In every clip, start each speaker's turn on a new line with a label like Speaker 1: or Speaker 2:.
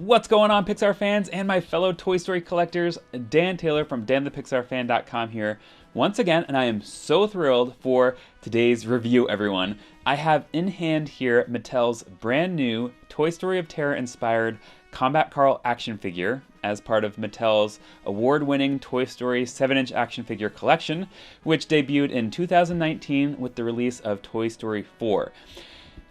Speaker 1: What's going on, Pixar fans and my fellow Toy Story collectors? Dan Taylor from danthepixarfan.com here once again, and I am so thrilled for today's review, everyone. I have in hand here Mattel's brand new Toy Story of Terror inspired Combat Carl action figure as part of Mattel's award-winning Toy Story 7-inch action figure collection, which debuted in 2019 with the release of Toy Story 4.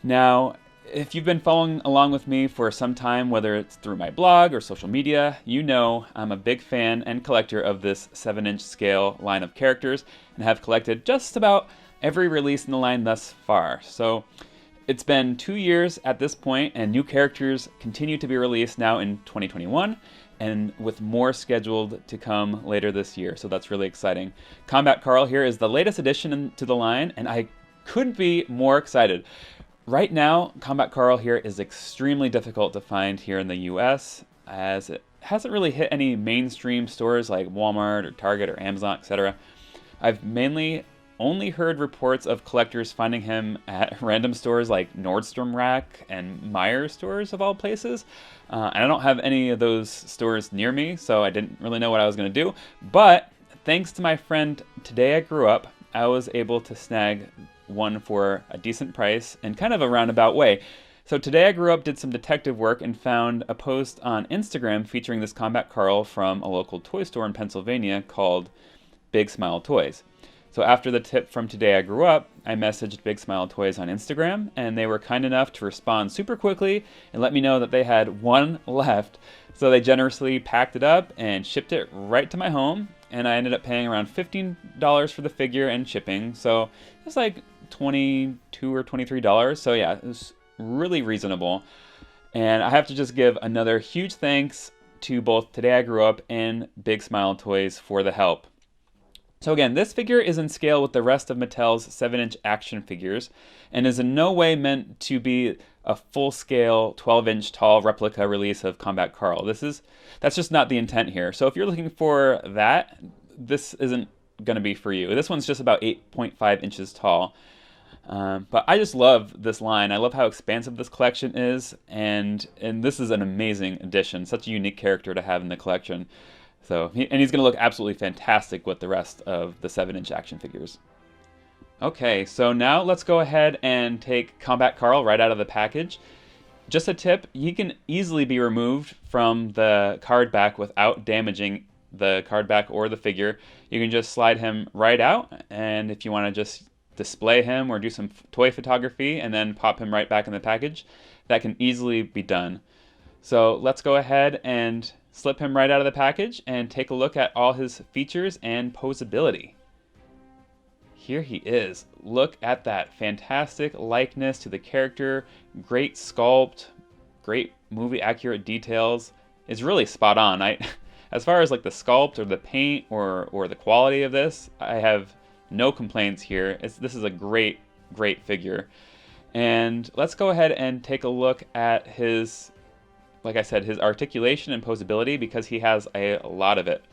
Speaker 1: Now, if you've been following along with me for some time, whether it's through my blog or social media, you know I'm a big fan and collector of this 7-inch scale line of characters and have collected just about every release in the line thus far. So it's been 2 years at this point, and new characters continue to be released now in 2021, and with more scheduled to come later this year, so that's really exciting. Combat Carl here is the latest addition to the line, and I couldn't be more excited. Right now, Combat Carl here is extremely difficult to find here in the US, as it hasn't really hit any mainstream stores like Walmart or Target or Amazon, etc. I've mainly only heard reports of collectors finding him at random stores like Nordstrom Rack and Meijer stores of all places. And I don't have any of those stores near me, so I didn't really know what I was going to do. But thanks to my friend Today I Grew Up, I was able to snag one for a decent price in kind of a roundabout way. So Today I Grew Up did some detective work and found a post on Instagram featuring this Combat Carl from a local toy store in Pennsylvania called Big Smile Toys. So after the tip from Today I Grew Up, I messaged Big Smile Toys on Instagram, and they were kind enough to respond super quickly and let me know that they had one left. So they generously packed it up and shipped it right to my home, and I ended up paying around $15 for the figure and shipping. So it's like $22 or $23. So yeah, it was really reasonable. And I have to just give another huge thanks to both Today I Grew Up and Big Smile Toys for the help. So again, this figure is in scale with the rest of Mattel's 7-inch action figures and is in no way meant to be a full-scale 12-inch tall replica release of Combat Carl. That's just not the intent here. So if you're looking for that, this isn't going to be for you. This one's just about 8.5 inches tall. But I just love this line. I love how expansive this collection is, and this is an amazing addition. Such a unique character to have in the collection. So, and he's going to look absolutely fantastic with the rest of the 7-inch action figures. Okay, so now let's go ahead and take Combat Carl right out of the package. Just a tip, he can easily be removed from the card back without damaging the card back or the figure. You can just slide him right out, and if you want to just display him or do some toy photography and then pop him right back in the package, that can easily be done. So let's go ahead and slip him right out of the package and take a look at all his features and posability. Here he is. Look at that fantastic likeness to the character, great sculpt, great movie accurate details. It's really spot on. As far as like the sculpt or the paint or the quality of this, I have no complaints here. This is a great figure. And let's go ahead and take a look at his, like I said, his articulation and posability, because he has a lot of it.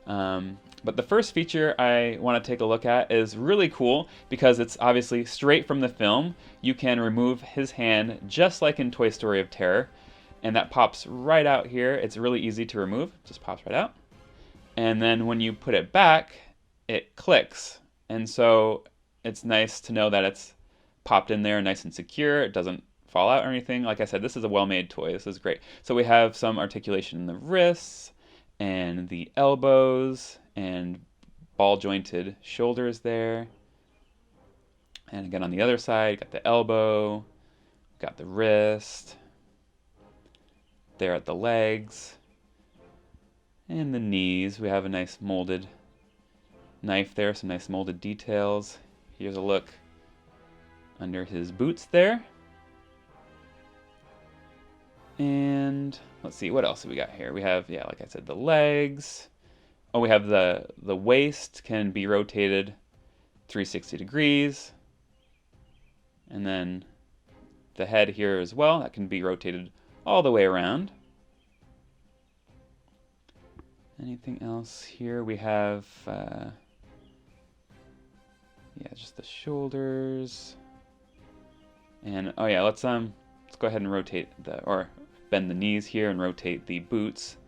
Speaker 1: But the first feature I want to take a look at is really cool because it's obviously straight from the film. You can remove his hand just like in Toy Story of Terror, and that pops right out here. It's really easy to remove, just pops right out. And then when you put it back, it clicks. And so it's nice to know that it's popped in there nice and secure. It doesn't fall out or anything. Like I said, this is a well-made toy. This is great. So we have some articulation in the wrists and the elbows and ball-jointed shoulders there. And again on the other side, got the elbow, got the wrist, there at the legs, and the knees. We have a nice molded knife there, some nice molded details. Here's a look under his boots there. And let's see, what else do we got here? We have, yeah, like I said, the legs. Oh, we have the waist can be rotated 360 degrees. And then the head here as well, that can be rotated all the way around. Anything else here? We have, yeah, just the shoulders. And, oh yeah, let's go ahead and rotate or bend the knees here and rotate the boots.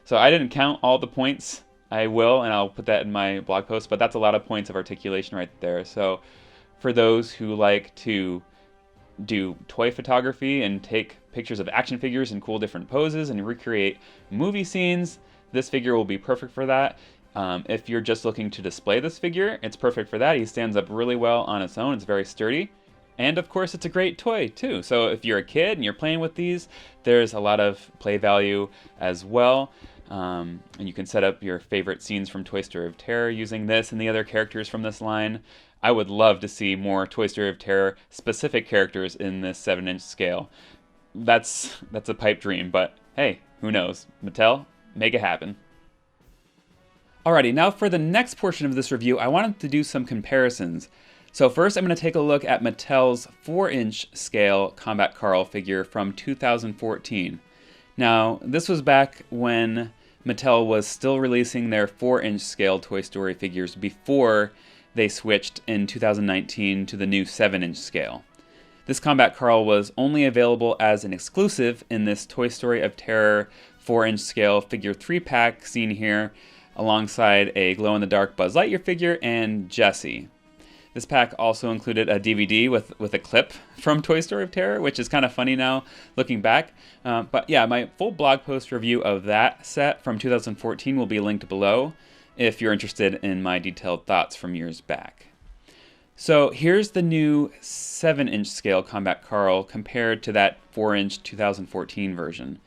Speaker 1: So I didn't count all the points. I will, and I'll put that in my blog post, but that's a lot of points of articulation right there. So for those who like to do toy photography and take pictures of action figures in cool different poses and recreate movie scenes, this figure will be perfect for that. If you're just looking to display this figure, it's perfect for that. He stands up really well on its own. It's very sturdy. And of course, it's a great toy too. So if you're a kid and you're playing with these, there's a lot of play value as well. And you can set up your favorite scenes from Toy Story of Terror using this and the other characters from this line. I would love to see more Toy Story of Terror specific characters in this 7-inch scale. That's a pipe dream, but hey, who knows? Mattel, make it happen. Alrighty, now for the next portion of this review, I wanted to do some comparisons. So first I'm going to take a look at Mattel's 4-inch scale Combat Carl figure from 2014. Now, this was back when Mattel was still releasing their 4-inch scale Toy Story figures before they switched in 2019 to the new 7-inch scale. This Combat Carl was only available as an exclusive in this Toy Story of Terror 4-inch scale figure 3-pack seen here, alongside a glow-in-the-dark Buzz Lightyear figure and Jessie. This pack also included a DVD with a clip from Toy Story of Terror, which is kind of funny now looking back. But yeah, my full blog post review of that set from 2014 will be linked below if you're interested in my detailed thoughts from years back. So here's the new 7-inch scale Combat Carl compared to that 4-inch 2014 version.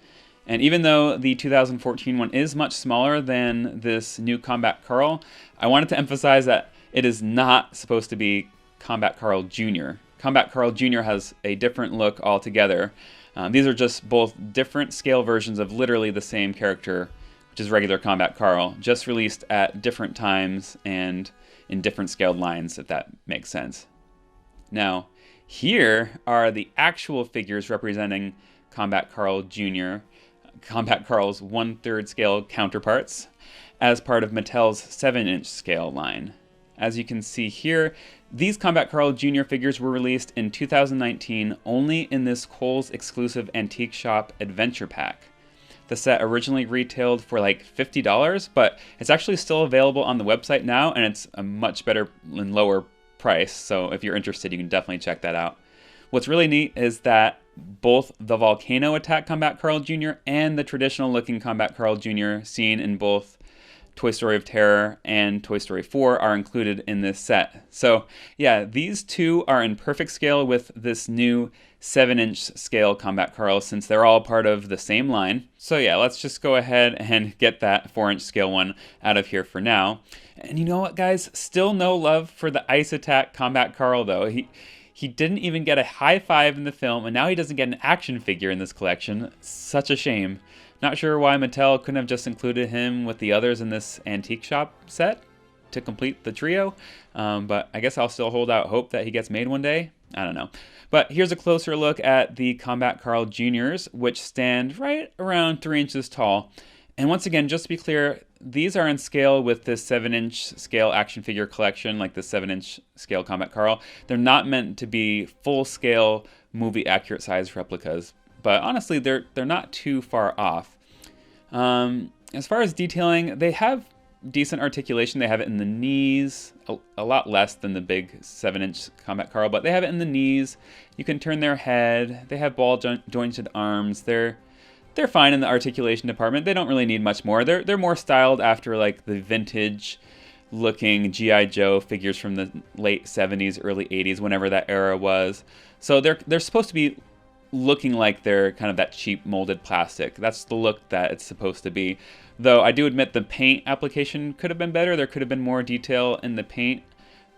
Speaker 1: And even though the 2014 one is much smaller than this new Combat Carl, I wanted to emphasize that it is not supposed to be Combat Carl Jr. Combat Carl Jr. has a different look altogether. These are just both different scale versions of literally the same character, which is regular Combat Carl, just released at different times and in different scaled lines, if that makes sense. Now, here are the actual figures representing Combat Carl Jr., Combat Carl's 1/3 scale counterparts, as part of Mattel's 7-inch scale line. As you can see here, these Combat Carl Jr. figures were released in 2019 only in this Kohl's exclusive Antique Shop Adventure Pack. The set originally retailed for like $50, but it's actually still available on the website now, and it's a much better and lower price, so if you're interested, you can definitely check that out. What's really neat is that both the Volcano Attack Combat Carl Jr. and the traditional looking Combat Carl Jr. seen in both Toy Story of Terror and Toy Story 4 are included in this set. So yeah, these two are in perfect scale with this new 7-inch scale Combat Carl, since they're all part of the same line. So yeah, let's just go ahead and get that 4-inch scale one out of here for now. And you know what, guys? Still no love for the Ice Attack Combat Carl, though. He didn't even get a high five in the film, and now he doesn't get an action figure in this collection. Such a shame. Not sure why Mattel couldn't have just included him with the others in this Antique Shop set to complete the trio, but I guess I'll still hold out hope that he gets made one day. I don't know. But here's a closer look at the Combat Carl Jr.'s, which stand right around 3 inches tall. And once again, just to be clear, these are in scale with this 7-inch scale action figure collection, like the 7-inch scale Combat Carl. They're not meant to be full-scale, movie-accurate size replicas, but honestly, they're not too far off. As far as detailing, they have decent articulation. They have it in the knees, a lot less than the big 7-inch Combat Carl, but they have it in the knees. You can turn their head. They have ball-jointed arms. They're fine in the articulation department. They don't really need much more. They're more styled after like the vintage looking G.I. Joe figures from the late 70s, early 80s, whenever that era was. So they're supposed to be looking like they're kind of that cheap molded plastic. That's the look that it's supposed to be. Though I do admit the paint application could have been better. There could have been more detail in the paint.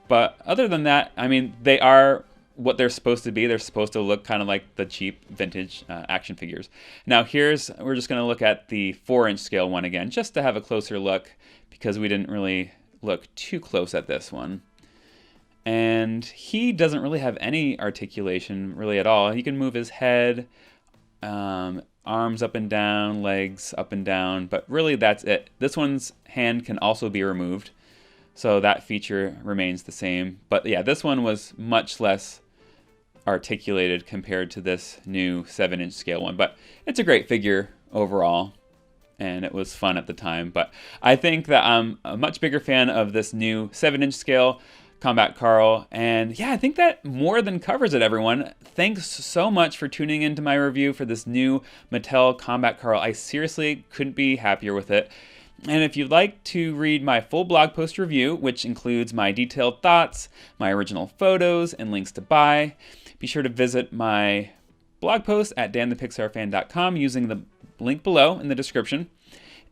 Speaker 1: But other than that, I mean, they are what they're supposed to be. They're supposed to look kind of like the cheap vintage action figures. Now we're just going to look at the 4-inch scale one again, just to have a closer look, because we didn't really look too close at this one. And he doesn't really have any articulation really at all. He can move his head, arms up and down, legs up and down, but really that's it. This one's hand can also be removed, so that feature remains the same. But yeah, this one was much less articulated compared to this new 7-inch scale one. But it's a great figure overall, and it was fun at the time. But I think that I'm a much bigger fan of this new 7-inch scale Combat Carl. And yeah, I think that more than covers it, everyone. Thanks so much for tuning into my review for this new Mattel Combat Carl. I seriously couldn't be happier with it. And if you'd like to read my full blog post review, which includes my detailed thoughts, my original photos, and links to buy, be sure to visit my blog post at danthepixarfan.com using the link below in the description.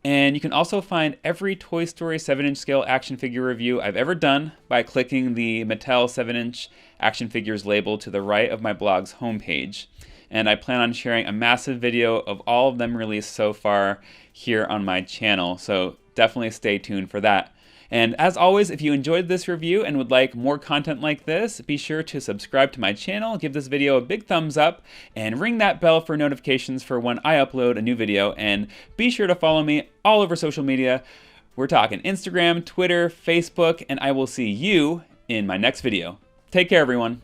Speaker 1: And you can also find every Toy Story 7-inch scale action figure review I've ever done by clicking the Mattel 7-inch action figures label to the right of my blog's homepage. And I plan on sharing a massive video of all of them released so far here on my channel, so definitely stay tuned for that. And as always, if you enjoyed this review and would like more content like this, be sure to subscribe to my channel, give this video a big thumbs up, and ring that bell for notifications for when I upload a new video. And be sure to follow me all over social media. We're talking Instagram, Twitter, Facebook, and I will see you in my next video. Take care, everyone.